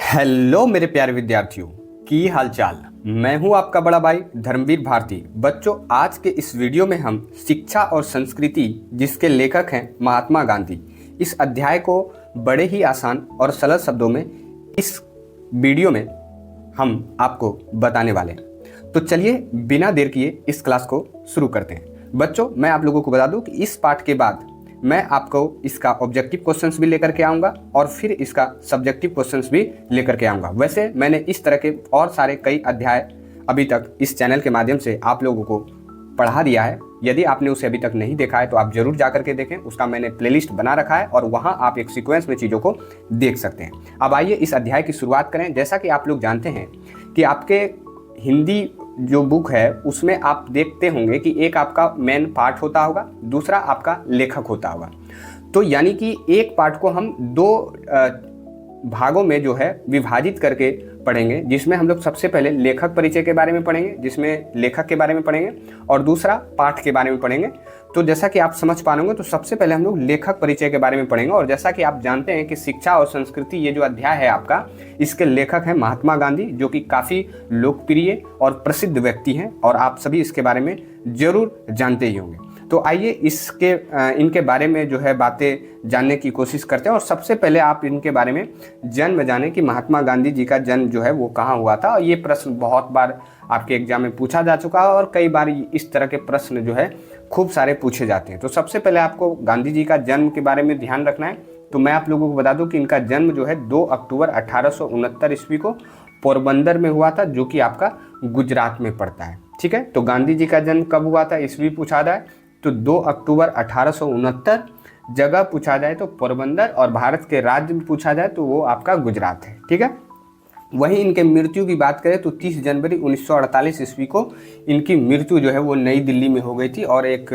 Hello मेरे प्यारे विद्यार्थियों, की हाल चाल। मैं हूं आपका बड़ा भाई धर्मवीर भारती। बच्चों, आज के इस वीडियो में हम शिक्षा और संस्कृति, जिसके लेखक हैं महात्मा गांधी, इस अध्याय को बड़े ही आसान और सरल शब्दों में इस वीडियो में हम आपको बताने वाले हैं। तो चलिए बिना देर किए इस क्लास को शुरू करते हैं। बच्चों, मैं आप लोगों को बता दूं कि इस पाठ के बाद मैं आपको इसका ऑब्जेक्टिव क्वेश्चंस भी लेकर के आऊँगा और फिर इसका सब्जेक्टिव क्वेश्चंस भी लेकर के आऊँगा। वैसे मैंने इस तरह के और सारे कई अध्याय अभी तक इस चैनल के माध्यम से आप लोगों को पढ़ा दिया है। यदि आपने उसे अभी तक नहीं देखा है तो आप जरूर जा करके देखें। उसका मैंने प्लेलिस्ट बना रखा है और वहाँ आप एक सीक्वेंस में चीज़ों को देख सकते हैं। अब आइए इस अध्याय की शुरुआत करें। जैसा कि आप लोग जानते हैं कि आपके हिंदी जो बुक है उसमें आप देखते होंगे कि एक आपका मेन पार्ट होता होगा, दूसरा आपका लेखक होता होगा। तो यानी कि एक पार्ट को हम दो भागों में जो है विभाजित करके पढ़ेंगे, जिसमें हम लोग सबसे पहले लेखक परिचय के बारे में पढ़ेंगे, जिसमें लेखक के बारे में पढ़ेंगे, और दूसरा पाठ के बारे में पढ़ेंगे। तो जैसा कि आप समझ पा रहे होंगे, तो सबसे पहले हम लोग लेखक परिचय के बारे में पढ़ेंगे। और जैसा कि आप जानते हैं कि शिक्षा और संस्कृति ये जो अध्याय है आपका, इसके लेखक हैं महात्मा गांधी, जो कि काफ़ी लोकप्रिय और प्रसिद्ध व्यक्ति हैं और आप सभी इसके बारे में जरूर जानते ही होंगे। तो आइए इनके बारे में जो है बातें जानने की कोशिश करते हैं। और सबसे पहले आप इनके बारे में जन्म जाने कि महात्मा गांधी जी का जन्म जो है वो कहाँ हुआ था। और ये प्रश्न बहुत बार आपके एग्जाम में पूछा जा चुका है और कई बार इस तरह के प्रश्न जो है खूब सारे पूछे जाते हैं। तो सबसे पहले आपको गांधी जी का जन्म के बारे में ध्यान रखना है। तो मैं आप लोगों को बता दूं कि इनका जन्म जो है 2 अक्टूबर 1869 ईस्वी को पोरबंदर में हुआ था, जो कि आपका गुजरात में पड़ता है। ठीक है, तो गांधी जी का जन्म कब हुआ था ईस्वी पूछा जाए तो 2 अक्टूबर 1869, जगह पूछा जाए तो पोरबंदर, और भारत के राज्य में पूछा जाए तो वो आपका गुजरात है। ठीक है, वहीं इनके मृत्यु की बात करें तो 30 जनवरी 1948 ईस्वी को इनकी मृत्यु जो है वो नई दिल्ली में हो गई थी। और एक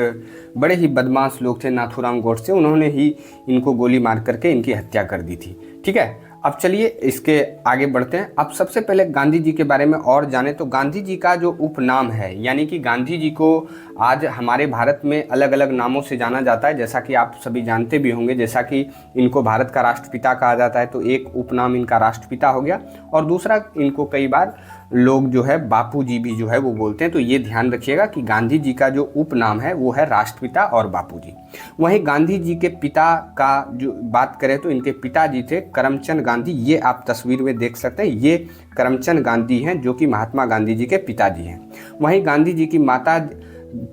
बड़े ही बदमाश लोग थे नाथूराम गोडसे, उन्होंने ही इनको गोली मार करके इनकी हत्या कर दी थी। ठीक है, अब चलिए इसके आगे बढ़ते हैं। अब सबसे पहले गांधी जी के बारे में और जाने तो गांधी जी का जो उपनाम है, यानी कि गांधी जी को आज हमारे भारत में अलग अलग नामों से जाना जाता है, जैसा कि आप सभी जानते भी होंगे। जैसा कि इनको भारत का राष्ट्रपिता कहा जाता है, तो एक उपनाम इनका राष्ट्रपिता हो गया, और दूसरा इनको कई बार लोग जो है बापू जी भी जो है वो बोलते हैं। तो ये ध्यान रखिएगा कि गांधी जी का जो उपनाम है वो है राष्ट्रपिता और बापू जी। वहीं गांधी जी के पिता का जो बात करें तो इनके पिताजी थे करमचंद गांधी। ये आप तस्वीर में देख सकते हैं, ये करमचंद गांधी हैं जो कि महात्मा गांधी जी के पिताजी हैं। वहीं गांधी जी की माता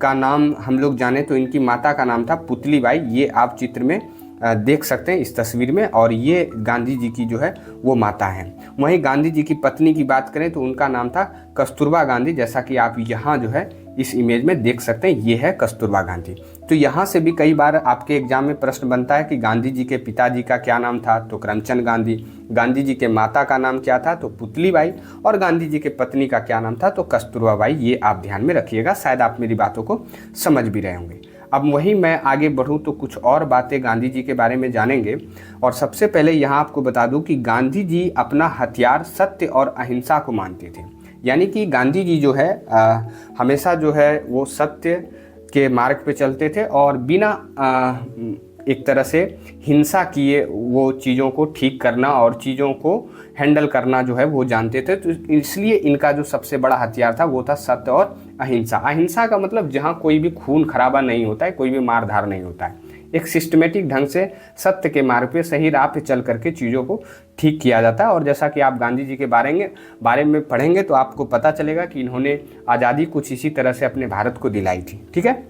का नाम हम लोग जाने तो इनकी माता का नाम था पुतली बाई। ये आप चित्र में देख सकते हैं इस तस्वीर में, और ये गांधी जी की जो है वो माता हैं। वहीं गांधी जी की पत्नी की बात करें तो उनका नाम था कस्तूरबा गांधी, जैसा कि आप यहाँ जो है इस इमेज में देख सकते हैं, ये है कस्तूरबा गांधी। तो यहाँ से भी कई बार आपके एग्जाम में प्रश्न बनता है कि गांधी जी के पिताजी का क्या नाम था, तो करमचंद गांधी। गांधी जी के माता का नाम क्या था, तो पुतली बाई। और गांधी जी के पत्नी का क्या नाम था, तो कस्तूरबा बाई। ये आप ध्यान में रखिएगा, शायद आप मेरी बातों को समझ भी रहे होंगे। अब वहीं मैं आगे बढ़ूं तो कुछ और बातें गांधी जी के बारे में जानेंगे। और सबसे पहले यहाँ आपको बता दूं कि गांधी जी अपना हथियार सत्य और अहिंसा को मानते थे। यानी कि गांधी जी जो है हमेशा जो है वो सत्य के मार्ग पे चलते थे और बिना एक तरह से हिंसा किए वो चीज़ों को ठीक करना और चीज़ों को हैंडल करना जो है वो जानते थे। तो इसलिए इनका जो सबसे बड़ा हथियार था वो था सत्य और अहिंसा। अहिंसा का मतलब जहाँ कोई भी खून खराबा नहीं होता है, कोई भी मारधार नहीं होता है, एक सिस्टमेटिक ढंग से सत्य के मार्ग पे सही राह पे चल करके चीज़ों को ठीक किया जाता है। और जैसा कि आप गांधी जी के बारे में पढ़ेंगे तो आपको पता चलेगा कि इन्होंने आज़ादी कुछ इसी तरह से अपने भारत को दिलाई थी। ठीक है,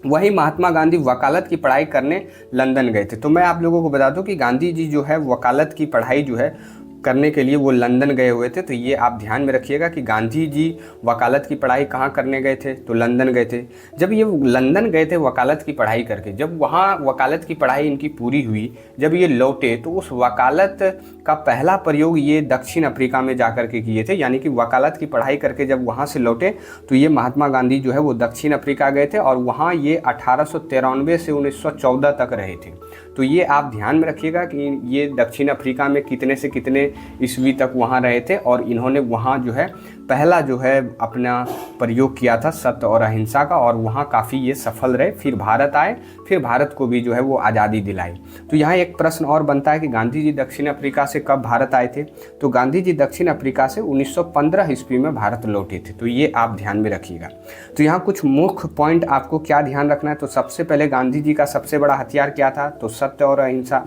वहीं महात्मा गांधी वकालत की पढ़ाई करने लंदन गए थे। तो मैं आप लोगों को बता दूं कि गांधी जी जो है वकालत की पढ़ाई जो है करने के लिए वो लंदन गए हुए थे। तो ये आप ध्यान में रखिएगा कि गांधी जी वकालत की पढ़ाई कहाँ करने गए थे, तो लंदन गए थे। जब ये लंदन गए थे वकालत की पढ़ाई करके, जब वहाँ वकालत की पढ़ाई इनकी पूरी हुई, जब ये लौटे तो उस वकालत का पहला प्रयोग ये दक्षिण अफ्रीका में जा कर के किए थे। यानी कि वकालत की पढ़ाई करके जब वहाँ से लौटे तो ये महात्मा गांधी जो है वो दक्षिण अफ्रीका गए थे और वहाँ ये 1893 से 1914 तक रहे थे। तो ये आप ध्यान में रखिएगा कि ये दक्षिण अफ्रीका में कितने से कितने ईस्वी तक वहाँ रहे थे और इन्होंने वहाँ जो है पहला जो है अपना प्रयोग किया था सत्य और अहिंसा का, और वहाँ काफ़ी ये सफल रहे। फिर भारत आए, फिर भारत को भी जो है वो आज़ादी दिलाई। तो यहाँ एक प्रश्न और बनता है कि गांधी जी दक्षिण अफ्रीका से कब भारत आए थे? तो गांधी जी दक्षिण अफ्रीका से 1915 ईस्वी में भारत लौटे थे। तो ये आप ध्यान में रखिएगा। तो यहाँ कुछ मुख्य पॉइंट आपको क्या ध्यान रखना है। तो सबसे पहले गांधी जी का सबसे बड़ा हथियार क्या था? तो सत्य और अहिंसा।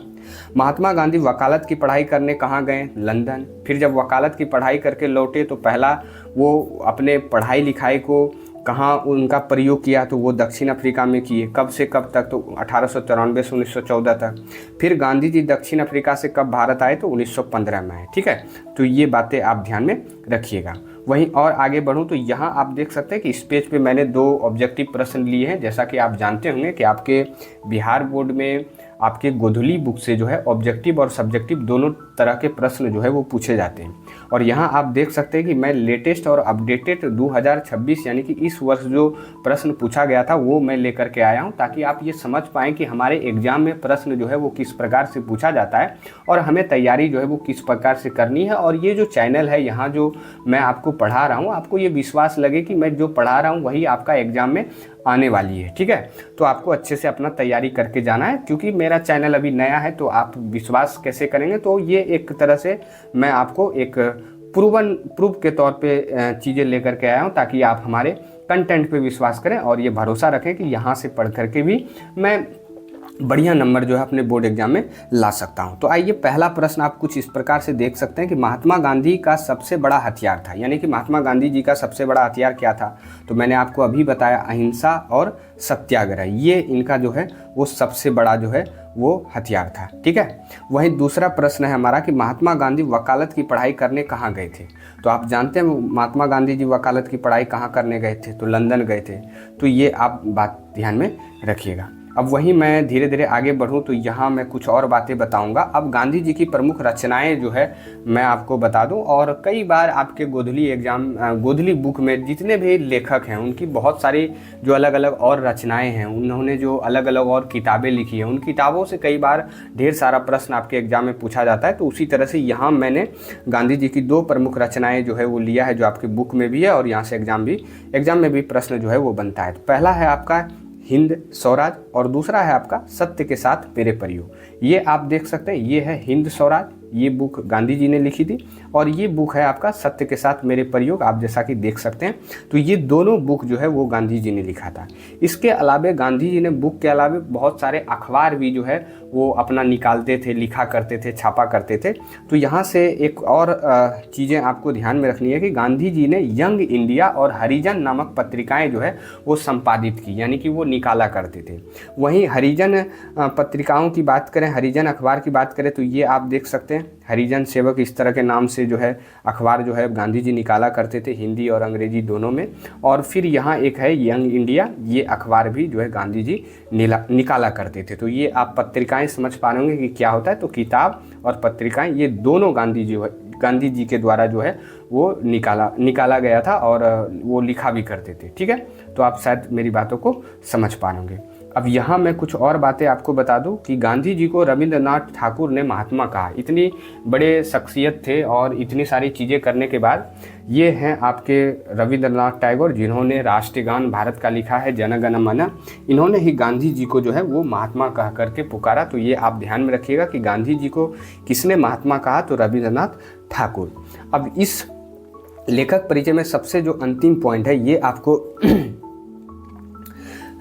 महात्मा गांधी वकालत की पढ़ाई करने कहाँ गए? लंदन। फिर जब वकालत की पढ़ाई करके लौटे तो पहला वो अपने पढ़ाई लिखाई को कहाँ उनका प्रयोग किया? तो वो दक्षिण अफ्रीका में किए। कब से कब तक? तो 1894 से 1914 तक। फिर गांधी जी दक्षिण अफ्रीका से कब भारत आए? तो 1915 में आए। ठीक है, तो ये बातें आप ध्यान में रखिएगा। वहीं और आगे बढ़ूं तो यहाँ आप देख सकते हैं कि इस पेज पे मैंने 2 ऑब्जेक्टिव प्रश्न लिए हैं। जैसा कि आप जानते होंगे कि आपके बिहार बोर्ड में आपके गोधुली बुक से जो है ऑब्जेक्टिव और सब्जेक्टिव दोनों तरह के प्रश्न जो है वो पूछे जाते हैं। और यहाँ आप देख सकते हैं कि मैं लेटेस्ट और अपडेटेड 2026 यानी कि इस वर्ष जो प्रश्न पूछा गया था वो मैं लेकर के आया हूँ, ताकि आप ये समझ पाएँ कि हमारे एग्जाम में प्रश्न जो है वो किस प्रकार से पूछा जाता है और हमें तैयारी जो है वो किस प्रकार से करनी है। और ये जो चैनल है यहाँ जो मैं आपको पढ़ा रहा हूँ, आपको ये विश्वास लगे कि मैं जो पढ़ा रहा हूँ वही आपका एग्जाम में आने वाली है। ठीक है, तो आपको अच्छे से अपना तैयारी करके जाना है। क्योंकि मेरा चैनल अभी नया है तो आप विश्वास कैसे करेंगे? तो ये एक तरह से मैं आपको एक प्रूफ के तौर पे चीज़ें लेकर के आया हूँ, ताकि आप हमारे कंटेंट पे विश्वास करें और ये भरोसा रखें कि यहाँ से पढ़ करके भी मैं बढ़िया नंबर जो है अपने बोर्ड एग्जाम में ला सकता हूं। तो आइए पहला प्रश्न आप कुछ इस प्रकार से देख सकते हैं कि महात्मा गांधी का सबसे बड़ा हथियार था, यानी कि महात्मा गांधी जी का सबसे बड़ा हथियार क्या था? तो मैंने आपको अभी बताया अहिंसा और सत्याग्रह, ये इनका जो है वो सबसे बड़ा जो है वो हथियार था। ठीक है, वहीं दूसरा प्रश्न है हमारा कि महात्मा गांधी वकालत की पढ़ाई करने कहाँ गए थे? तो आप जानते हैं महात्मा गांधी जी वकालत की पढ़ाई कहाँ करने गए थे? तो लंदन गए थे। तो ये आप बात ध्यान में रखिएगा। अब वहीं मैं धीरे धीरे आगे बढ़ूं तो यहाँ मैं कुछ और बातें बताऊंगा। अब गांधी जी की प्रमुख रचनाएं जो है मैं आपको बता दूं। और कई बार आपके गोधुली बुक में जितने भी लेखक हैं उनकी बहुत सारी जो अलग अलग और रचनाएं हैं, उन्होंने जो अलग अलग और किताबें लिखी हैं, उन किताबों से कई बार ढेर सारा प्रश्न आपके एग्जाम में पूछा जाता है। तो उसी तरह से यहाँ मैंने गांधी जी की 2 प्रमुख रचनाएँ जो है वो लिया है, जो आपकी बुक में भी है और यहाँ से एग्जाम में भी प्रश्न जो है वो बनता है। तो पहला है आपका हिंद स्वराज और दूसरा है आपका सत्य के साथ मेरे प्रयोग। ये आप देख सकते हैं, ये है हिंद स्वराज, ये बुक गांधी जी ने लिखी थी, और ये बुक है आपका सत्य के साथ मेरे प्रयोग, आप जैसा कि देख सकते हैं। तो ये दोनों बुक जो है वो गांधी जी ने लिखा था। इसके अलावा गांधी जी ने बुक के अलावा बहुत सारे अखबार भी जो है वो अपना निकालते थे, लिखा करते थे, छापा करते थे। तो यहाँ से एक और चीज़ें आपको ध्यान में रखनी है कि गांधी जी ने यंग इंडिया और हरिजन नामक पत्रिकाएं जो है वो संपादित की, यानी कि वो निकाला करते थे। वहीं हरिजन पत्रिकाओं की बात करें, हरिजन अखबार की बात करें तो ये आप देख सकते हैं हरिजन सेवक, इस तरह के नाम से जो है अखबार जो है गांधी जी निकाला करते थे, हिंदी और अंग्रेजी दोनों में। और फिर यहाँ एक है यंग इंडिया, ये अखबार भी जो है गांधी जी निकाला करते थे। तो ये आप पत्रिकाएं समझ पा रहे होंगे कि क्या होता है। तो किताब और पत्रिकाएं ये दोनों गांधी जी के द्वारा जो है वो निकाला गया था और वो लिखा भी करते थे। ठीक है, तो आप शायद मेरी बातों को समझ पा रहे होंगे। अब यहाँ मैं कुछ और बातें आपको बता दूं कि गांधी जी को रविंद्रनाथ ठाकुर ने महात्मा कहा। इतनी बड़े शख्सियत थे और इतनी सारी चीज़ें करने के बाद ये हैं आपके रविंद्रनाथ टैगोर, जिन्होंने राष्ट्रीय गान भारत का लिखा है जन गण मन। इन्होंने ही गांधी जी को जो है वो महात्मा कह करके पुकारा। तो ये आप ध्यान में रखिएगा कि गांधी जी को किसने महात्मा कहा? तो रविंद्रनाथ ठाकुर। अब इस लेखक परिचय में सबसे जो अंतिम पॉइंट है ये आपको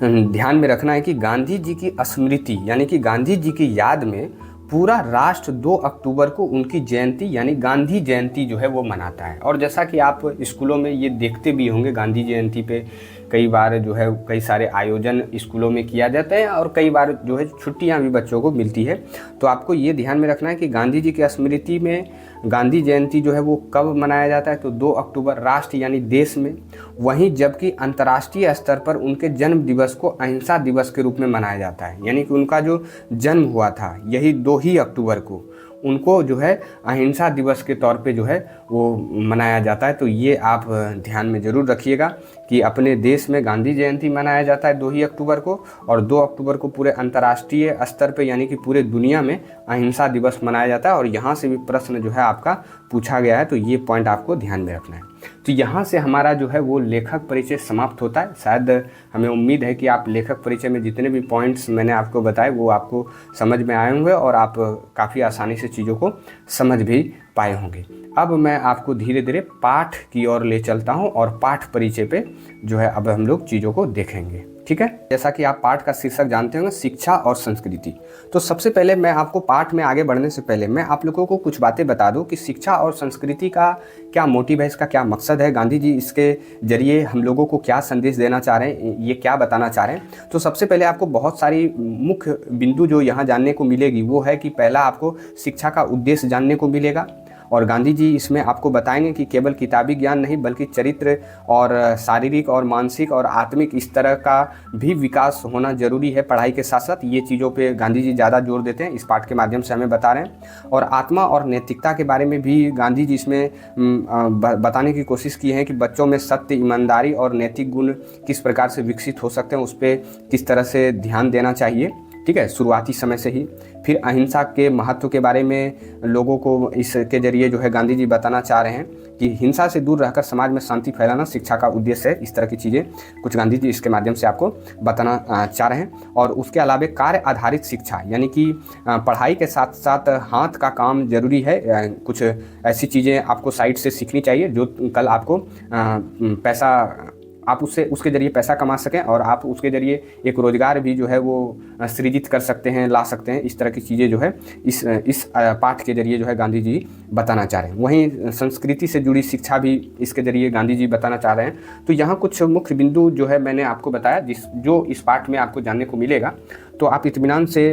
ध्यान में रखना है कि गांधी जी की स्मृति यानी कि गांधी जी की याद में पूरा राष्ट्र 2 अक्टूबर को उनकी जयंती यानी गांधी जयंती जो है वो मनाता है। और जैसा कि आप स्कूलों में ये देखते भी होंगे, गांधी जयंती पे कई बार जो है कई सारे आयोजन स्कूलों में किया जाता है और कई बार जो है छुट्टियां भी बच्चों को मिलती है। तो आपको ये ध्यान में रखना है कि गांधी जी की स्मृति में गांधी जयंती जो है वो कब मनाया जाता है? तो 2 अक्टूबर राष्ट्र यानी देश में। वहीं जबकि अंतर्राष्ट्रीय स्तर पर उनके जन्म दिवस को अहिंसा दिवस के रूप में मनाया जाता है, यानी कि उनका जो जन्म हुआ था यही 2 ही अक्टूबर को, उनको जो है अहिंसा दिवस के तौर पे जो है वो मनाया जाता है। तो ये आप ध्यान में ज़रूर रखिएगा कि अपने देश में गांधी जयंती मनाया जाता है 2 ही अक्टूबर को, और 2 अक्टूबर को पूरे अंतर्राष्ट्रीय स्तर पे यानी कि पूरे दुनिया में अहिंसा दिवस मनाया जाता है। और यहाँ से भी प्रश्न जो है आपका पूछा गया है, तो ये पॉइंट आपको ध्यान में रखना है। तो यहाँ से हमारा जो है वो लेखक परिचय समाप्त होता है। शायद हमें उम्मीद है कि आप लेखक परिचय में जितने भी पॉइंट्स मैंने आपको बताए वो आपको समझ में आए होंगे और आप काफ़ी आसानी से चीज़ों को समझ भी पाए होंगे। अब मैं आपको धीरे धीरे पाठ की ओर ले चलता हूँ और पाठ परिचय पे जो है अब हम लोग चीज़ों को देखेंगे, ठीक है। जैसा कि आप पाठ का शीर्षक जानते होंगे, शिक्षा और संस्कृति। तो सबसे पहले मैं आपको पाठ में आगे बढ़ने से पहले मैं आप लोगों को कुछ बातें बता दूं कि शिक्षा और संस्कृति का क्या मोटिव है, इसका क्या मकसद है, गांधी जी इसके जरिए हम लोगों को क्या संदेश देना चाह रहे हैं, ये क्या बताना चाह रहे हैं। तो सबसे पहले आपको बहुत सारी मुख्य बिंदु जो यहाँ जानने को मिलेगी वो है कि पहला आपको शिक्षा का उद्देश्य जानने को मिलेगा, और गांधी जी इसमें आपको बताएंगे कि केवल किताबी ज्ञान नहीं बल्कि चरित्र और शारीरिक और मानसिक और आत्मिक इस तरह का भी विकास होना जरूरी है पढ़ाई के साथ साथ। ये चीज़ों पे गांधी जी ज़्यादा जोर देते हैं, इस पाठ के माध्यम से हमें बता रहे हैं। और आत्मा और नैतिकता के बारे में भी गांधी जी इसमें बताने की कोशिश की है कि बच्चों में सत्य, ईमानदारी और नैतिक गुण किस प्रकार से विकसित हो सकते हैं, उस पर किस तरह से ध्यान देना चाहिए, ठीक है, शुरुआती समय से ही। फिर अहिंसा के महत्व के बारे में लोगों को इसके जरिए जो है गांधी जी बताना चाह रहे हैं कि हिंसा से दूर रहकर समाज में शांति फैलाना शिक्षा का उद्देश्य है। इस तरह की चीज़ें कुछ गांधी जी इसके माध्यम से आपको बताना चाह रहे हैं। और उसके अलावा कार्य आधारित शिक्षा यानी कि पढ़ाई के साथ साथ हाथ का काम जरूरी है। कुछ ऐसी चीज़ें आपको साइड से सीखनी चाहिए जो कल आपको पैसा आप उसके ज़रिए पैसा कमा सकें और आप उसके ज़रिए एक रोज़गार भी जो है वो सृजित कर सकते हैं, ला सकते हैं। इस तरह की चीज़ें जो है इस पाठ के ज़रिए जो है गांधी जी बताना चाह रहे हैं। वहीं संस्कृति से जुड़ी शिक्षा भी इसके ज़रिए गांधी जी बताना चाह रहे हैं। तो यहाँ कुछ मुख्य बिंदु जो है मैंने आपको बताया जो इस पाठ में आपको जानने को मिलेगा। तो आप इत्मीनान से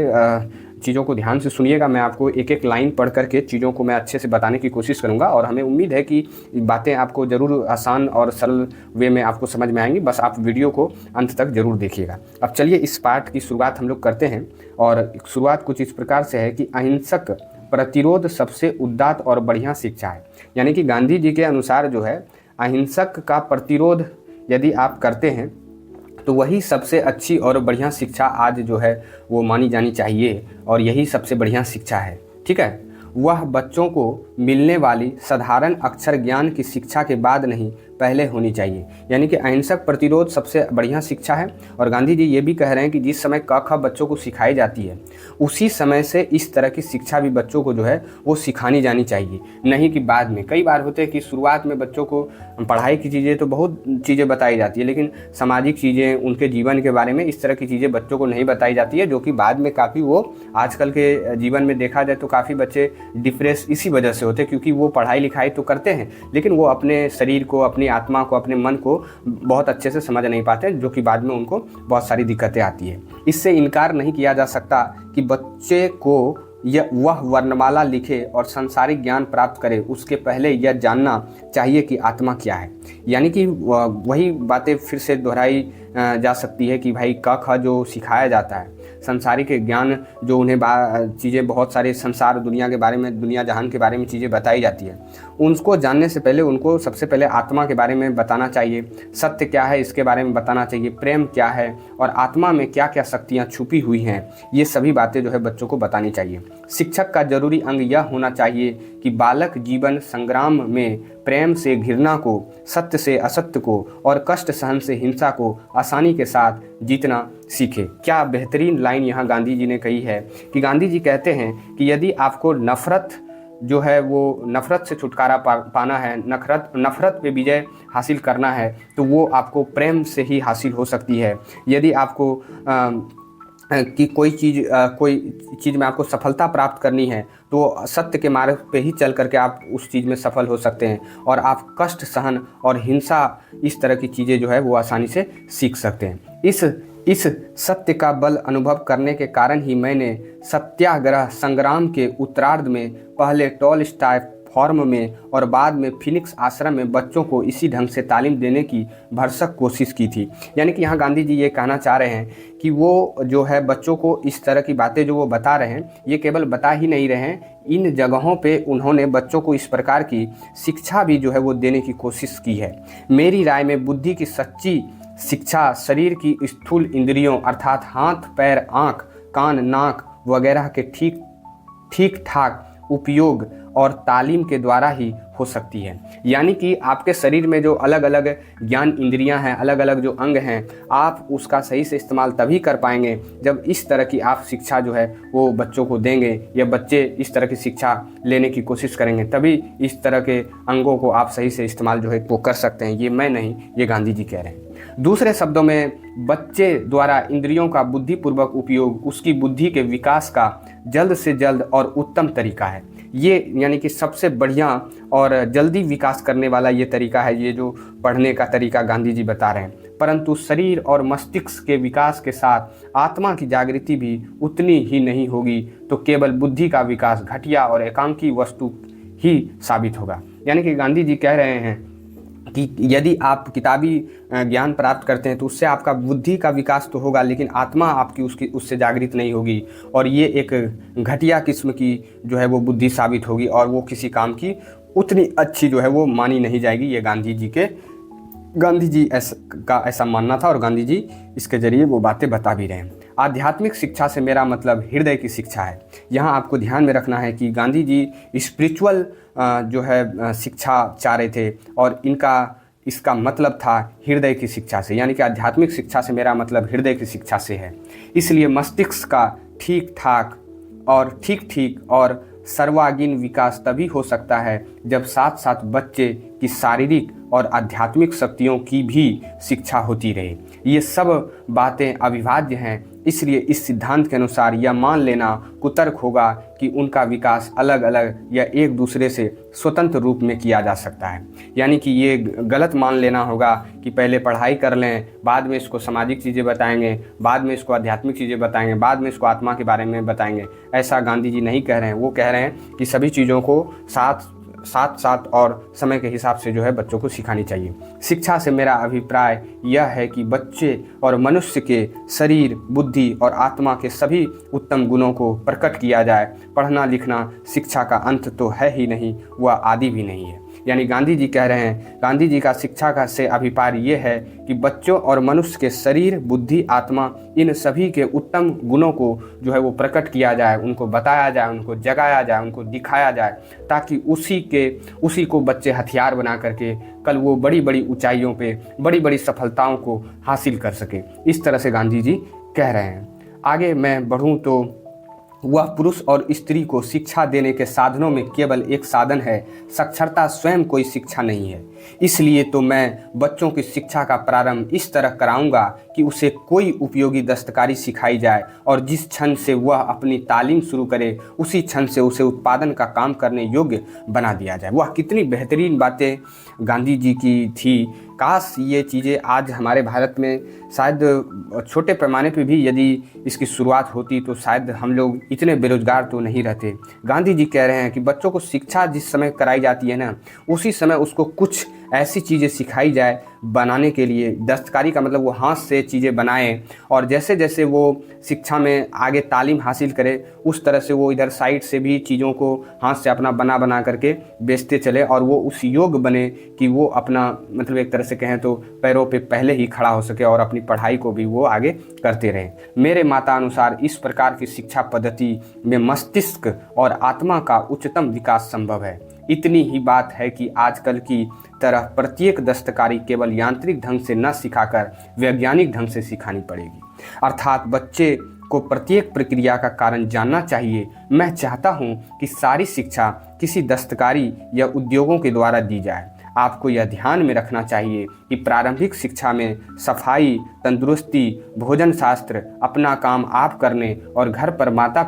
चीज़ों को ध्यान से सुनिएगा। मैं आपको एक एक लाइन पढ़ करके चीज़ों को मैं अच्छे से बताने की कोशिश करूंगा और हमें उम्मीद है कि बातें आपको ज़रूर आसान और सरल वे में आपको समझ में आएंगी। बस आप वीडियो को अंत तक ज़रूर देखिएगा। अब चलिए इस पाठ की शुरुआत हम लोग करते हैं और शुरुआत कुछ इस प्रकार से है कि अहिंसक प्रतिरोध सबसे उदात्त और बढ़िया शिक्षा है। यानी कि गांधी जी के अनुसार जो है अहिंसक का प्रतिरोध यदि आप करते हैं तो वही सबसे अच्छी और बढ़िया शिक्षा आज जो है वो मानी जानी चाहिए और यही सबसे बढ़िया शिक्षा है, ठीक है। वह बच्चों को मिलने वाली साधारण अक्षर ज्ञान की शिक्षा के बाद नहीं पहले होनी चाहिए। यानी कि अहिंसक प्रतिरोध सबसे बढ़िया शिक्षा है। और गांधी जी ये भी कह रहे हैं कि जिस समय क ख बच्चों को सिखाई जाती है उसी समय से इस तरह की शिक्षा भी बच्चों को जो है वो सिखानी जानी चाहिए, नहीं कि बाद में। कई बार होते हैं कि शुरुआत में बच्चों को पढ़ाई की चीज़ें तो बहुत चीज़ें बताई जाती है लेकिन सामाजिक चीज़ें, उनके जीवन के बारे में इस तरह की चीज़ें बच्चों को नहीं बताई जाती है, जो कि बाद में काफ़ी वो आजकल के जीवन में देखा जाए तो काफ़ी बच्चे डिप्रेस इसी वजह से होते हैं क्योंकि वो पढ़ाई लिखाई तो करते हैं लेकिन वो अपने शरीर को, अपनी आत्मा को, अपने मन को बहुत अच्छे से समझ नहीं पाते, जो कि बाद में उनको बहुत सारी दिक्कतें आती है। इससे इनकार नहीं किया जा सकता कि बच्चे को वह वर्णमाला लिखे और संसारिक ज्ञान प्राप्त करे उसके पहले यह जानना चाहिए कि आत्मा क्या है। यानी कि वही बातें फिर से दोहराई जा सकती है कि भाई क ख जो सिखाया जाता है, संसारिक ज्ञान जो उन्हें चीज़ें बहुत सारे संसार दुनिया के बारे में, दुनिया जहान के बारे में चीज़ें बताई जाती है, उनको जानने से पहले उनको सबसे पहले आत्मा के बारे में बताना चाहिए, सत्य क्या है इसके बारे में बताना चाहिए, प्रेम क्या है और आत्मा में क्या क्या शक्तियाँ छुपी हुई हैं, ये सभी बातें जो है बच्चों को बतानी चाहिए। शिक्षक का जरूरी अंग यह होना चाहिए कि बालक जीवन संग्राम में प्रेम से घृणा को, सत्य से असत्य को और कष्ट सहन से हिंसा को आसानी के साथ जीतना सीखे। क्या बेहतरीन लाइन यहाँ गांधी जी ने कही है कि गांधी जी कहते हैं कि यदि आपको नफरत जो है वो नफरत से छुटकारा पाना है, नफरत पे विजय हासिल करना है तो वो आपको प्रेम से ही हासिल हो सकती है। यदि आपको कि कोई चीज़ में आपको सफलता प्राप्त करनी है तो सत्य के मार्ग पे ही चल करके आप उस चीज़ में सफल हो सकते हैं और आप कष्ट सहन और हिंसा इस तरह की चीज़ें जो है वो आसानी से सीख सकते हैं। इस सत्य का बल अनुभव करने के कारण ही मैंने सत्याग्रह संग्राम के उत्तरार्ध में पहले टॉलस्टॉय फॉर्म में और बाद में फिनिक्स आश्रम में बच्चों को इसी ढंग से तालीम देने की भरसक कोशिश की थी। यानी कि यहाँ गांधी जी ये कहना चाह रहे हैं कि वो जो है बच्चों को इस तरह की बातें जो वो बता रहे हैं ये केवल बता ही नहीं रहे हैं, इन जगहों पे उन्होंने बच्चों को इस प्रकार की शिक्षा भी जो है वो देने की कोशिश की है। मेरी राय में बुद्धि की सच्ची शिक्षा शरीर की स्थूल इंद्रियों अर्थात हाथ, पैर, आँख, कान, नाक वगैरह के ठीक ठाक उपयोग और तालीम के द्वारा ही हो सकती है। यानी कि आपके शरीर में जो अलग अलग ज्ञान इंद्रियां हैं, अलग अलग जो अंग हैं, आप उसका सही से इस्तेमाल तभी कर पाएंगे जब इस तरह की आप शिक्षा जो है वो बच्चों को देंगे, या बच्चे इस तरह की शिक्षा लेने की कोशिश करेंगे, तभी इस तरह के अंगों को आप सही से इस्तेमाल जो है वो कर सकते हैं। ये मैं नहीं, ये गांधी जी कह रहे हैं। दूसरे शब्दों में, बच्चे द्वारा इंद्रियों का बुद्धिपूर्वक उपयोग उसकी बुद्धि के विकास का जल्द से जल्द और उत्तम तरीका है। ये यानी कि सबसे बढ़िया और जल्दी विकास करने वाला ये तरीका है, ये जो पढ़ने का तरीका गांधी जी बता रहे हैं। परंतु शरीर और मस्तिष्क के विकास के साथ आत्मा की जागृति भी उतनी ही नहीं होगी, तो केवल बुद्धि का विकास घटिया और एकांकी वस्तु ही साबित होगा। यानी कि गांधी जी कह रहे हैं कि यदि आप किताबी ज्ञान प्राप्त करते हैं तो उससे आपका बुद्धि का विकास तो होगा, लेकिन आत्मा आपकी उससे जागृत नहीं होगी, और ये एक घटिया किस्म की जो है वो बुद्धि साबित होगी, और वो किसी काम की उतनी अच्छी जो है वो मानी नहीं जाएगी। ये गांधी जी का ऐसा मानना था, और गांधी जी इसके जरिए वो बातें बता भी रहे हैं। आध्यात्मिक शिक्षा से मेरा मतलब हृदय की शिक्षा है। यहाँ आपको ध्यान में रखना है कि गांधी जी स्पिरिचुअल जो है शिक्षा चाह रहे थे, और इसका मतलब था हृदय की शिक्षा से। यानी कि आध्यात्मिक शिक्षा से मेरा मतलब हृदय की शिक्षा से है। इसलिए मस्तिष्क का ठीक ठीक और सर्वांगीण विकास तभी हो सकता है जब साथ साथ बच्चे की शारीरिक और आध्यात्मिक शक्तियों की भी शिक्षा होती रहे। ये सब बातें अविभाज्य हैं, इसलिए इस सिद्धांत के अनुसार यह मान लेना कुतर्क होगा कि उनका विकास अलग अलग या एक दूसरे से स्वतंत्र रूप में किया जा सकता है। यानी कि ये गलत मान लेना होगा कि पहले पढ़ाई कर लें, बाद में इसको सामाजिक चीज़ें बताएंगे, बाद में इसको आध्यात्मिक चीज़ें बताएंगे, बाद में इसको आत्मा के बारे में बताएंगे। ऐसा गांधी जी नहीं कह रहे हैं। वो कह रहे हैं कि सभी चीज़ों को साथ और समय के हिसाब से जो है बच्चों को सिखानी चाहिए। शिक्षा से मेरा अभिप्राय यह है कि बच्चे और मनुष्य के शरीर, बुद्धि और आत्मा के सभी उत्तम गुणों को प्रकट किया जाए। पढ़ना लिखना शिक्षा का अंत तो है ही नहीं, वह आदि भी नहीं है। यानी गांधी जी कह रहे हैं, गांधी जी का शिक्षा का से अभिप्राय ये है कि बच्चों और मनुष्य के शरीर, बुद्धि, आत्मा, इन सभी के उत्तम गुणों को जो है वो प्रकट किया जाए, उनको बताया जाए, उनको जगाया जाए, उनको दिखाया जाए, ताकि उसी को बच्चे हथियार बना करके कल वो बड़ी बड़ी ऊंचाइयों पे बड़ी बड़ी सफलताओं को हासिल कर सके। इस तरह से गांधी जी कह रहे हैं। आगे मैं बढ़ूँ तो वह पुरुष और स्त्री को शिक्षा देने के साधनों में केवल एक साधन है, साक्षरता स्वयं कोई शिक्षा नहीं है। इसलिए तो मैं बच्चों की शिक्षा का प्रारंभ इस तरह कराऊंगा कि उसे कोई उपयोगी दस्तकारी सिखाई जाए, और जिस क्षण से वह अपनी तालीम शुरू करे उसी क्षण से उसे उत्पादन का काम करने योग्य बना दिया जाए। वह कितनी बेहतरीन बातें गांधी जी की थी। काश ये चीज़ें आज हमारे भारत में शायद छोटे पैमाने पे भी यदि इसकी शुरुआत होती तो शायद हम लोग इतने बेरोजगार तो नहीं रहते। गांधी जी कह रहे हैं कि बच्चों को शिक्षा जिस समय कराई जाती है ना, उसी समय उसको कुछ ऐसी चीज़ें सिखाई जाए बनाने के लिए। दस्तकारी का मतलब वो हाथ से चीज़ें बनाएं, और जैसे जैसे वो शिक्षा में आगे तालीम हासिल करे उस तरह से वो इधर साइड से भी चीज़ों को हाथ से अपना बना करके बेचते चले, और वो उस योग बने कि वो अपना मतलब एक तरह से कहें तो पैरों पे पहले ही खड़ा हो सके, और अपनी पढ़ाई को भी वो आगे करते रहे। मेरे मतानुसार इस प्रकार की शिक्षा पद्धति में मस्तिष्क और आत्मा का उच्चतम विकास संभव है। इतनी ही बात है कि आजकल की तरह प्रत्येक दस्तकारी केवल यांत्रिक ढंग से न सिखाकर वैज्ञानिक ढंग से सिखानी पड़ेगी। अर्थात बच्चे को प्रत्येक प्रक्रिया का कारण जानना चाहिए। मैं चाहता हूँ कि सारी शिक्षा किसी दस्तकारी या उद्योगों के द्वारा दी जाए। आपको यह ध्यान में रखना चाहिए कि प्रारंभिक शिक्षा में सफाई, तंदुरुस्ती, भोजन शास्त्र, अपना काम आप करने और घर पर माता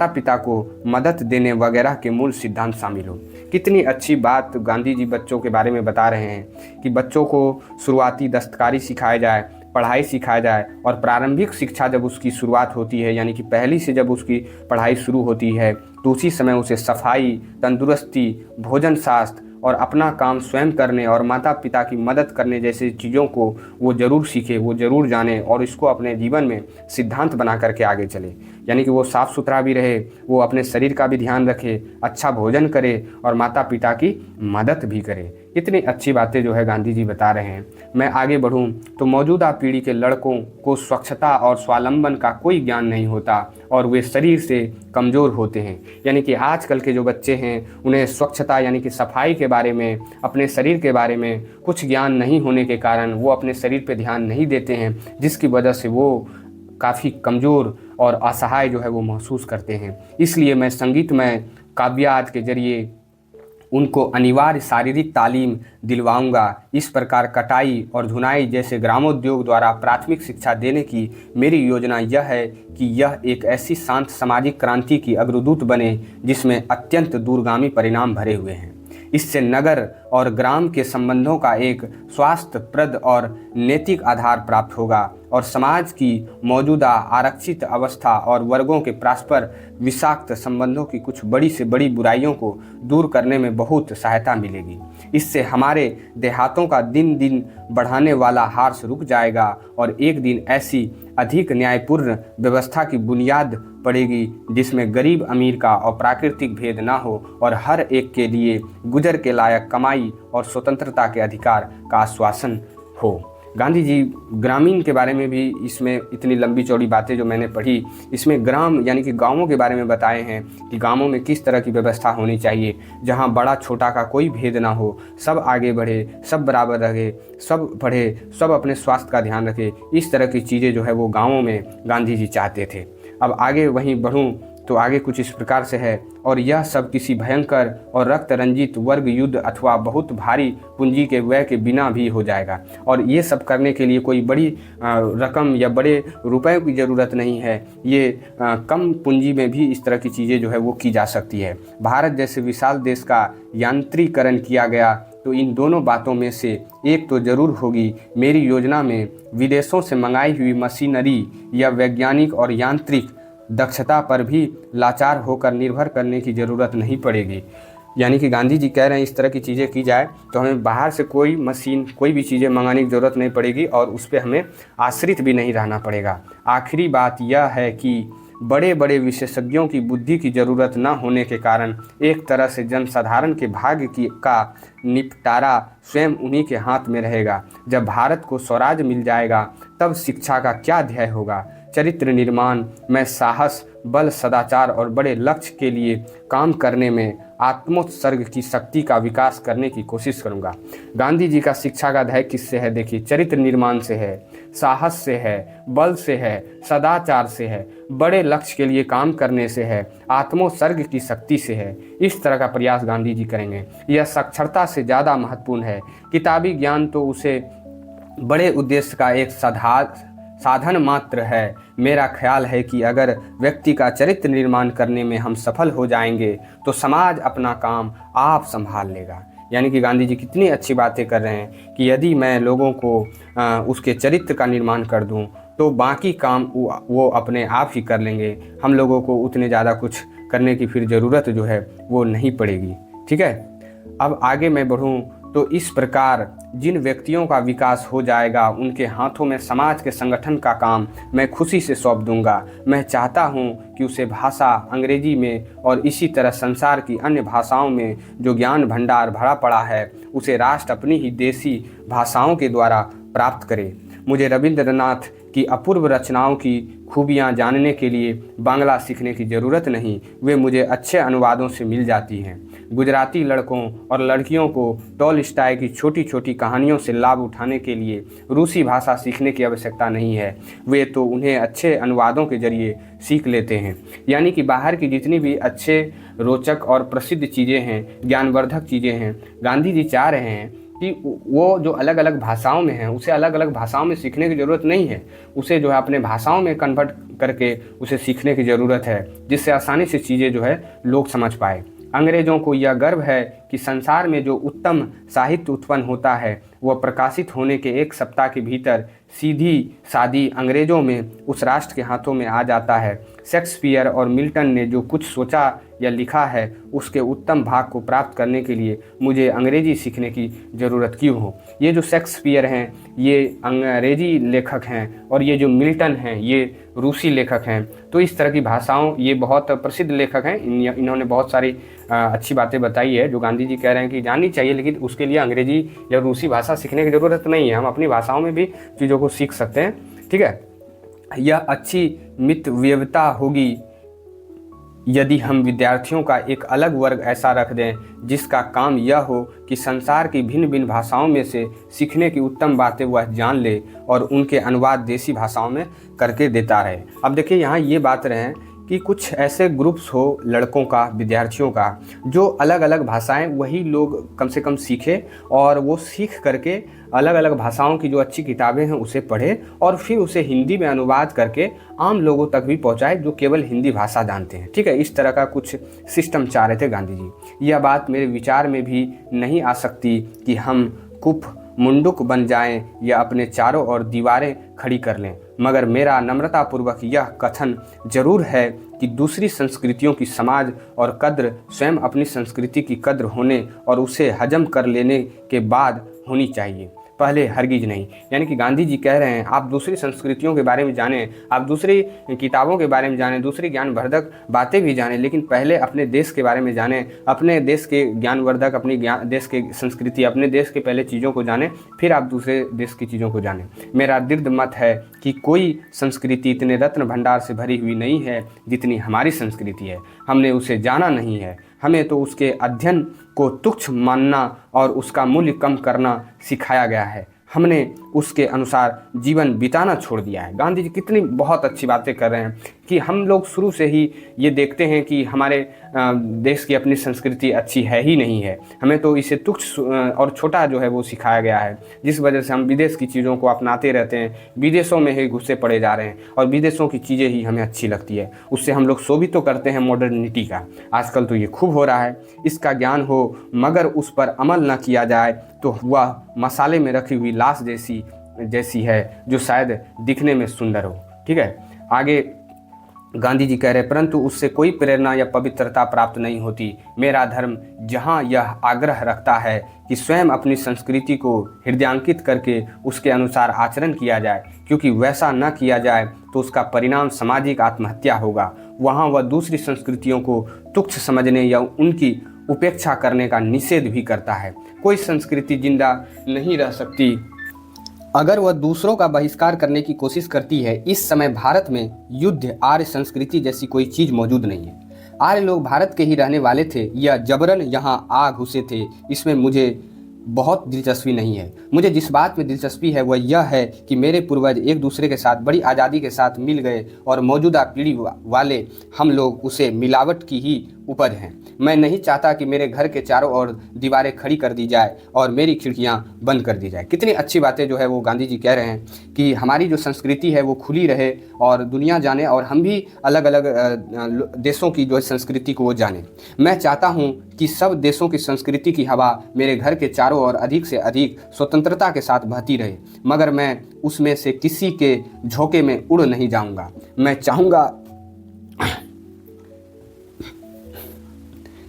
पिता को मदद देने वगैरह के मूल सिद्धांत शामिल हो। कितनी अच्छी बात गांधी जी बच्चों के बारे में बता रहे हैं कि बच्चों को शुरुआती दस्तकारी सिखाया जाए, पढ़ाई सिखाया जाए, और प्रारंभिक शिक्षा जब उसकी शुरुआत होती है यानी कि पहली से जब उसकी पढ़ाई शुरू होती है तो उसी समय उसे सफाई, तंदुरुस्ती, भोजन शास्त्र और अपना काम स्वयं करने और माता पिता की मदद करने जैसे चीज़ों को वो ज़रूर सीखे, वो ज़रूर जाने, और इसको अपने जीवन में सिद्धांत बना करके आगे चले। यानी कि वो साफ़ सुथरा भी रहे, वो अपने शरीर का भी ध्यान रखे, अच्छा भोजन करे और माता पिता की मदद भी करे। इतनी अच्छी बातें जो है गांधी जी बता रहे हैं। मैं आगे बढ़ूं तो मौजूदा पीढ़ी के लड़कों को स्वच्छता और स्वावलंबन का कोई ज्ञान नहीं होता और वे शरीर से कमज़ोर होते हैं। यानी कि आजकल के जो बच्चे हैं उन्हें स्वच्छता यानी कि सफाई के बारे में, अपने शरीर के बारे में कुछ ज्ञान नहीं होने के कारण वो अपने शरीर पे ध्यान नहीं देते हैं, जिसकी वजह से वो काफ़ी कमज़ोर और असहाय जो है वो महसूस करते हैं। इसलिए मैं संगीतमय काव्यात के जरिए उनको अनिवार्य शारीरिक तालीम दिलवाऊंगा। इस प्रकार कटाई और धुनाई जैसे ग्रामोद्योग द्वारा प्राथमिक शिक्षा देने की मेरी योजना यह है कि यह एक ऐसी शांत सामाजिक क्रांति की अग्रदूत बने जिसमें अत्यंत दूरगामी परिणाम भरे हुए हैं। इससे नगर और ग्राम के संबंधों का एक स्वास्थ्यप्रद और नैतिक आधार प्राप्त होगा और समाज की मौजूदा आरक्षित अवस्था और वर्गों के परस्पर विषाक्त संबंधों की कुछ बड़ी से बड़ी बुराइयों को दूर करने में बहुत सहायता मिलेगी। इससे हमारे देहातों का दिन दिन बढ़ाने वाला हार्स रुक जाएगा और एक दिन ऐसी अधिक न्यायपूर्ण व्यवस्था की बुनियाद पड़ेगी जिसमें गरीब अमीर का और प्राकृतिक भेद ना हो और हर एक के लिए गुजर के लायक कमाई और स्वतंत्रता के अधिकार का आश्वासन हो। गांधी जी ग्रामीण के बारे में भी इसमें इतनी लंबी चौड़ी बातें जो मैंने पढ़ी, इसमें ग्राम यानी कि गांवों के बारे में बताए हैं कि गांवों में किस तरह की व्यवस्था होनी चाहिए, जहां बड़ा छोटा का कोई भेद ना हो, सब आगे बढ़े, सब बराबर रहे, सब पढ़े, सब अपने स्वास्थ्य का ध्यान रखे। इस तरह की चीज़ें जो है वो गाँवों में गांधी जी चाहते थे। अब आगे वहीं बढ़ूँ तो आगे कुछ इस प्रकार से है, और यह सब किसी भयंकर और रक्त रंजित वर्ग युद्ध अथवा बहुत भारी पूंजी के व्यय के बिना भी हो जाएगा। और ये सब करने के लिए कोई बड़ी रकम या बड़े रुपए की ज़रूरत नहीं है। ये कम पूंजी में भी इस तरह की चीज़ें जो है वो की जा सकती है। भारत जैसे विशाल देश का यांत्रिकरण किया गया तो इन दोनों बातों में से एक तो ज़रूर होगी। मेरी योजना में विदेशों से मंगाई हुई मशीनरी या वैज्ञानिक और यांत्रिक दक्षता पर भी लाचार होकर निर्भर करने की ज़रूरत नहीं पड़ेगी। यानी कि गांधी जी कह रहे हैं इस तरह की चीज़ें की जाए तो हमें बाहर से कोई मशीन, कोई भी चीज़ें मंगाने की ज़रूरत नहीं पड़ेगी और उस पर हमें आश्रित भी नहीं रहना पड़ेगा। आखिरी बात यह है कि बड़े बड़े विशेषज्ञों की बुद्धि की ज़रूरत न होने के कारण एक तरह से जनसाधारण के भाग्य का निपटारा स्वयं उन्हीं के हाथ में रहेगा। जब भारत को स्वराज मिल जाएगा तब शिक्षा का क्या ध्येय होगा? चरित्र निर्माण में साहस, बल, सदाचार और बड़े लक्ष्य के लिए काम करने में आत्मोत्सर्ग की शक्ति का विकास करने की कोशिश करूंगा। गांधी जी का शिक्षा का ध्येय किससे है? देखिए, चरित्र निर्माण से है, साहस से है, बल से है, सदाचार से है, बड़े लक्ष्य के लिए काम करने से है, आत्मोत्सर्ग की शक्ति से है। इस तरह का प्रयास गांधी जी करेंगे। यह साक्षरता से ज़्यादा महत्वपूर्ण है। किताबी ज्ञान तो उसे बड़े उद्देश्य का एक साधन मात्र है। मेरा ख्याल है कि अगर व्यक्ति का चरित्र निर्माण करने में हम सफल हो जाएंगे तो समाज अपना काम आप संभाल लेगा। यानी कि गांधी जी कितनी अच्छी बातें कर रहे हैं कि यदि मैं लोगों को उसके चरित्र का निर्माण कर दूं तो बाकी काम वो अपने आप ही कर लेंगे। हम लोगों को उतने ज़्यादा कुछ करने की फिर ज़रूरत जो है वो नहीं पड़ेगी। ठीक है, अब आगे मैं बढ़ूं तो इस प्रकार जिन व्यक्तियों का विकास हो जाएगा उनके हाथों में समाज के संगठन का काम मैं खुशी से सौंप दूंगा। मैं चाहता हूं कि उसे भाषा अंग्रेजी में और इसी तरह संसार की अन्य भाषाओं में जो ज्ञान भंडार भरा पड़ा है उसे राष्ट्र अपनी ही देसी भाषाओं के द्वारा प्राप्त करे। मुझे रविंद्रनाथ की अपूर्व रचनाओं की खूबियाँ जानने के लिए बांग्ला सीखने की ज़रूरत नहीं, वे मुझे अच्छे अनुवादों से मिल जाती हैं। गुजराती लड़कों और लड़कियों को टॉलस्टॉय की छोटी छोटी कहानियों से लाभ उठाने के लिए रूसी भाषा सीखने की आवश्यकता नहीं है, वे तो उन्हें अच्छे अनुवादों के जरिए सीख लेते हैं। यानी कि बाहर की जितनी भी अच्छे, रोचक और प्रसिद्ध चीज़ें हैं, ज्ञानवर्धक चीज़ें हैं, गांधी जी चाह रहे हैं कि वो जो अलग अलग भाषाओं में है उसे अलग अलग भाषाओं में सीखने की ज़रूरत नहीं है, उसे जो है अपने भाषाओं में कन्वर्ट करके उसे सीखने की ज़रूरत है, जिससे आसानी से चीज़ें जो है लोग समझ पाए। अंग्रेज़ों को यह गर्व है कि संसार में जो उत्तम साहित्य उत्पन्न होता है वह प्रकाशित होने के एक सप्ताह के भीतर सीधी सादी अंग्रेज़ों में उस राष्ट्र के हाथों में आ जाता है। शेक्सपियर और मिल्टन ने जो कुछ सोचा या लिखा है उसके उत्तम भाग को प्राप्त करने के लिए मुझे अंग्रेजी सीखने की ज़रूरत क्यों हो। ये जो शेक्सपियर हैं ये अंग्रेजी लेखक हैं और ये जो मिल्टन हैं ये रूसी लेखक हैं। तो इस तरह की भाषाओं, ये बहुत प्रसिद्ध लेखक हैं, इन्होंने बहुत सारी अच्छी बातें बताई है जो गांधी जी कह रहे हैं कि जाननी चाहिए, लेकिन उसके लिए अंग्रेजी या रूसी भाषा सीखने की ज़रूरत नहीं है। हम अपनी भाषाओं में भी चीज़ों को सीख सकते हैं। ठीक है, यह अच्छी मितव्ययता होगी यदि हम विद्यार्थियों का एक अलग वर्ग ऐसा रख दें जिसका काम यह हो कि संसार की भिन्न भिन्न भाषाओं में से सीखने की उत्तम बातें वह जान ले और उनके अनुवाद देसी भाषाओं में करके देता रहे। अब देखिए यहाँ ये बात रहे कि कुछ ऐसे ग्रुप्स हो लड़कों का, विद्यार्थियों का, जो अलग अलग भाषाएं वही लोग कम से कम सीखे और वो सीख करके अलग अलग भाषाओं की जो अच्छी किताबें हैं उसे पढ़े और फिर उसे हिंदी में अनुवाद करके आम लोगों तक भी पहुंचाए जो केवल हिंदी भाषा जानते हैं। ठीक है, इस तरह का कुछ सिस्टम चाह रहे थे गांधी जी। यह बात मेरे विचार में भी नहीं आ सकती कि हम कुप मुंडुक बन जाएं या अपने चारों ओर दीवारें खड़ी कर लें, मगर मेरा नम्रतापूर्वक यह कथन जरूर है कि दूसरी संस्कृतियों की समाज और कद्र स्वयं अपनी संस्कृति की कद्र होने और उसे हजम कर लेने के बाद होनी चाहिए, पहले हरगिज नहीं। यानी कि गांधी जी कह रहे हैं आप दूसरी संस्कृतियों के बारे में जानें, आप दूसरी किताबों के बारे में जानें, दूसरी ज्ञानवर्धक बातें भी जानें, लेकिन पहले अपने देश के बारे में जानें, अपने देश के ज्ञानवर्धक, अपनी देश के संस्कृति, अपने देश के पहले चीज़ों को जानें, फिर आप दूसरे देश की चीज़ों को जानें। मेरा दृढ़ मत है कि कोई संस्कृति इतने रत्न भंडार से भरी हुई नहीं है जितनी हमारी संस्कृति है। हमने उसे जाना नहीं है, हमें तो उसके अध्ययन को तुच्छ मानना और उसका मूल्य कम करना सिखाया गया है। हमने उसके अनुसार जीवन बिताना छोड़ दिया है। गांधी जी कितनी बहुत अच्छी बातें कर रहे हैं कि हम लोग शुरू से ही ये देखते हैं कि हमारे देश की अपनी संस्कृति अच्छी है ही नहीं है, हमें तो इसे तुच्छ और छोटा जो है वो सिखाया गया है, जिस वजह से हम विदेश की चीज़ों को अपनाते रहते हैं, विदेशों में ही घुसे पड़े जा रहे हैं और विदेशों की चीज़ें ही हमें अच्छी लगती है, उससे हम लोग शोभित तो करते हैं मॉडर्निटी का। आजकल तो ये खूब हो रहा है, इसका ज्ञान हो मगर उस पर अमल न किया जाए तो वह मसाले में रखी हुई लाश जैसी है जो शायद दिखने में सुंदर हो। ठीक है, आगे गांधी जी कह रहे परंतु उससे कोई प्रेरणा या पवित्रता प्राप्त नहीं होती। मेरा धर्म जहाँ यह आग्रह रखता है कि स्वयं अपनी संस्कृति को हृदयांकित करके उसके अनुसार आचरण किया जाए, क्योंकि वैसा न किया जाए तो उसका परिणाम सामाजिक आत्महत्या होगा, वहाँ वह दूसरी संस्कृतियों को तुच्छ समझने या उनकी उपेक्षा करने का निषेध भी करता है। कोई संस्कृति जिंदा नहीं रह सकती अगर वह दूसरों का बहिष्कार करने की कोशिश करती है। इस समय भारत में युद्ध, आर्य संस्कृति जैसी कोई चीज़ मौजूद नहीं है। आर्य लोग भारत के ही रहने वाले थे या जबरन यहाँ आ घुसे थे, इसमें मुझे बहुत दिलचस्पी नहीं है। मुझे जिस बात में दिलचस्पी है वह यह है कि मेरे पूर्वज एक दूसरे के साथ बड़ी आज़ादी के साथ मिल गए और मौजूदा पीढ़ी वाले हम लोग उसे मिलावट की ही उपज हैं। मैं नहीं चाहता कि मेरे घर के चारों ओर दीवारें खड़ी कर दी जाए और मेरी खिड़कियां बंद कर दी जाए। कितनी अच्छी बातें जो है वो गांधी जी कह रहे हैं कि हमारी जो संस्कृति है वो खुली रहे और दुनिया जाने और हम भी अलग अलग देशों की जो संस्कृति को वो जाने। मैं चाहता हूँ कि सब देशों की संस्कृति की हवा मेरे घर के चारों ओर अधिक से अधिक स्वतंत्रता के साथ बहती रहे, मगर मैं उसमें से किसी के झोंके में उड़ नहीं जाऊँगा।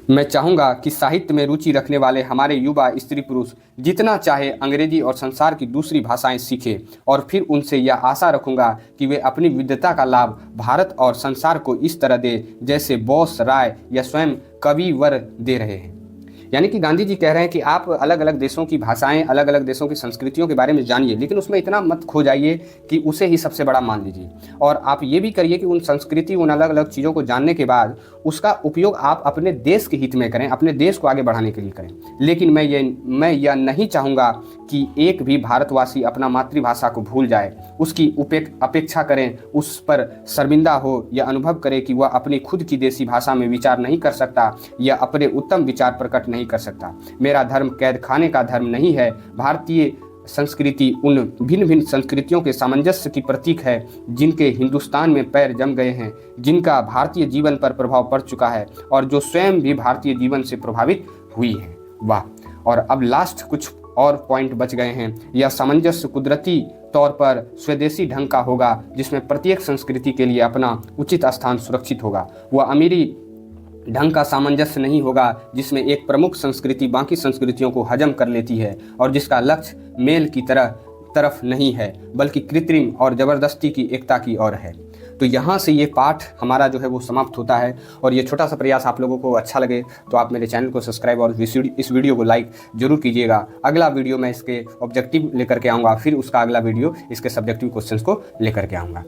मैं चाहूँगा कि साहित्य में रुचि रखने वाले हमारे युवा स्त्री पुरुष जितना चाहे अंग्रेजी और संसार की दूसरी भाषाएं सीखें और फिर उनसे यह आशा रखूँगा कि वे अपनी विद्वता का लाभ भारत और संसार को इस तरह दे जैसे बोस, राय या स्वयं कविवर दे रहे हैं। यानी कि गांधी जी कह रहे हैं कि आप अलग अलग देशों की भाषाएं, अलग अलग देशों की संस्कृतियों के बारे में जानिए, लेकिन उसमें इतना मत खो जाइए कि उसे ही सबसे बड़ा मान लीजिए। और आप ये भी करिए कि उन संस्कृति, उन अलग अलग चीज़ों को जानने के बाद उसका उपयोग आप अपने देश के हित में करें, अपने देश को आगे बढ़ाने के लिए करें। लेकिन मैं यह नहीं चाहूँगा कि एक भी भारतवासी अपना मातृभाषा को भूल जाए, उसकी अपेक्षा करें, उस पर शर्मिंदा हो या अनुभव करे कि वह अपनी खुद की देसी भाषा में विचार नहीं कर सकता या अपने उत्तम विचार प्रकट नहीं कर सकता। मेरा धर्म कैद खाने का धर्म नहीं है। भारतीय संस्कृति उन भिन्न भिन्न संस्कृतियों के सामंजस्य की प्रतीक है जिनके हिंदुस्तान में पैर जम गए हैं, जिनका भारतीय जीवन पर प्रभाव पड़ चुका है और जो स्वयं भी भारतीय जीवन से प्रभावित हुई है। वाह! और अब लास्ट कुछ और पॉइंट बच गए हैं। यह सामंजस्य कुदरती तौर पर स्वदेशी ढंग का होगा जिसमें प्रत्येक संस्कृति के लिए अपना उचित स्थान सुरक्षित होगा। वह अमीरी ढंग का सामंजस्य नहीं होगा, जिसमें एक प्रमुख संस्कृति बाकी संस्कृतियों को हजम कर लेती है और जिसका लक्ष्य मेल की तरफ नहीं है बल्कि कृत्रिम और ज़बरदस्ती की एकता की ओर है। तो यहाँ से ये पाठ हमारा जो है वो समाप्त होता है। और ये छोटा सा प्रयास आप लोगों को अच्छा लगे तो आप मेरे चैनल को सब्सक्राइब और इस वीडियो को लाइक जरूर कीजिएगा। अगला वीडियो मैं इसके ऑब्जेक्टिव लेकर के आऊँगा, फिर उसका अगला वीडियो इसके सब्जेक्टिव क्वेश्चंस को लेकर के आऊँगा।